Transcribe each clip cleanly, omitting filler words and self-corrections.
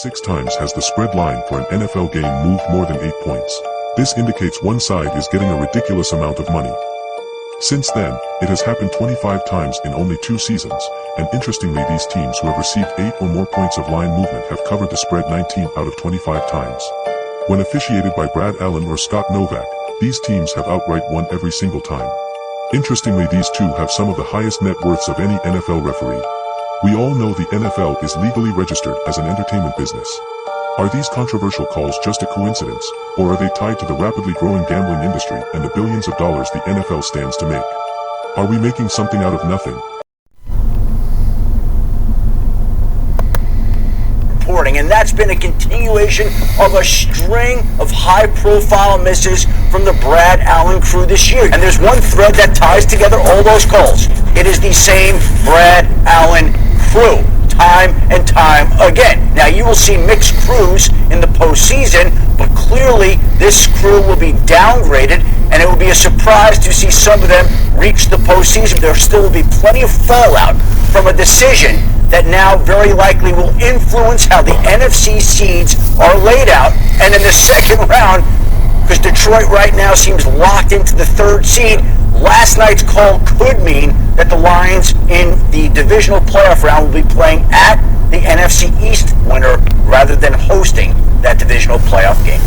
6 times has the spread line for an NFL game moved more than 8 points. This indicates one side is getting a ridiculous amount of money. Since then, it has happened 25 times in only 2 seasons, and interestingly these teams who have received 8 or more points of line movement have covered the spread 19 out of 25 times. When officiated by Allan or Novak, these teams have outright won every single time. Interestingly, these two have some of the highest net worths of any NFL referee. We all know the NFL is legally registered as an entertainment business. Are these controversial calls just a coincidence, or are they tied to the rapidly growing gambling industry and the billions of dollars the NFL stands to make? Are we making something out of nothing? And that's been a continuation of a string of high-profile misses from the Allan crew this year. And there's one thread that ties together all those calls. It is the same Allan crew, time and time again. Now, you will see mixed crews in the postseason, but clearly this crew will be downgraded, and it will be a surprise to see some of them reach the postseason. There still will be plenty of fallout from a decision that now very likely will influence how the NFC seeds are laid out. And in the second round, because Detroit right now seems locked into the 3rd seed, last night's call could mean that the Lions in the divisional playoff round will be playing at the NFC East winner rather than hosting that divisional playoff game.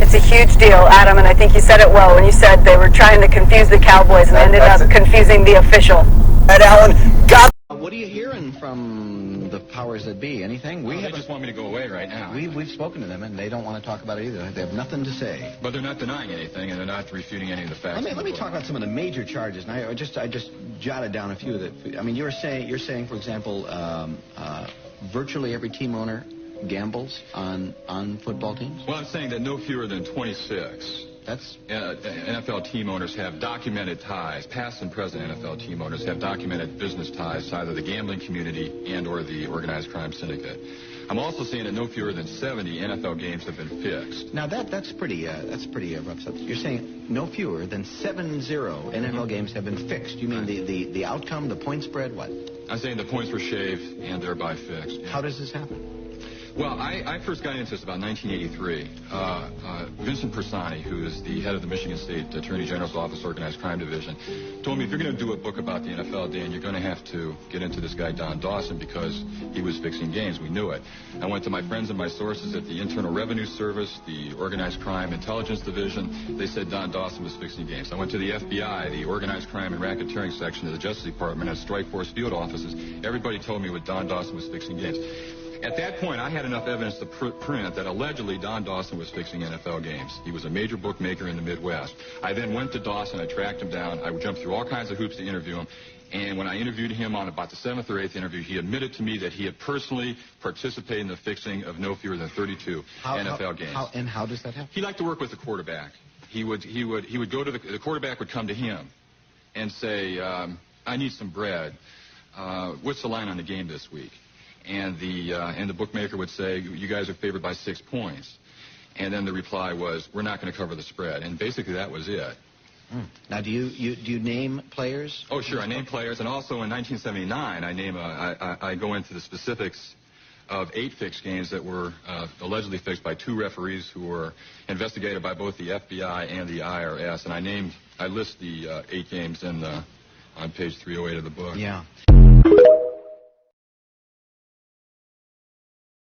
It's a huge deal, Adam, and I think you said it well when you said they were trying to confuse the Cowboys and ended up confusing the official. Allan got. What are you hearing from the powers that be? Anything? They just want me to go away right now. We've spoken to them, and they don't want to talk about it either. They have nothing to say. But they're not denying anything, and they're not refuting any of the facts. Let me talk about some of the major charges. And I just jotted down a few that. I mean, you're saying, for example, virtually every team owner gambles on football teams. Well, I'm saying that no fewer than 26. That's NFL team owners have documented ties. Past and present NFL team owners have documented business ties to either the gambling community and or the organized crime syndicate. I'm also saying that no fewer than 70 NFL games have been fixed. Now that's pretty rough stuff. You're saying no fewer than 70 NFL games have been fixed. You mean the outcome, the point spread, what? I'm saying the points were shaved and thereby fixed. How does this happen? Well, I first got into this about 1983. Vincent Persani, who is the head of the Michigan State Attorney General's Office Organized Crime Division, told me, if you're going to do a book about the NFL, Dan, you're going to have to get into this guy, Don Dawson, because he was fixing games. We knew it. I went to my friends and my sources at the Internal Revenue Service, the Organized Crime Intelligence Division. They said Don Dawson was fixing games. I went to the FBI, the Organized Crime and Racketeering Section of the Justice Department at Strike Force field offices. Everybody told me what Don Dawson was fixing games. At that point, I had enough evidence to print that allegedly Don Dawson was fixing NFL games. He was a major bookmaker in the Midwest. I then went to Dawson. I tracked him down. I jumped through all kinds of hoops to interview him. And when I interviewed him on about the 7th or 8th interview, he admitted to me that he had personally participated in the fixing of no fewer than 32 NFL games. How does that happen? He liked to work with the quarterback. He would go to the quarterback would come to him and say, I need some bread. What's the line on the game this week? And the bookmaker would say, you guys are favored by 6 points. And then the reply was, we're not going to cover the spread. And basically that was it. Now, do you name players? Oh, sure. I name players. And also in 1979, I go into the specifics of 8 fixed games that were allegedly fixed by 2 referees who were investigated by both the FBI and the IRS. And I list the 8 games on page 308 of the book. Yeah.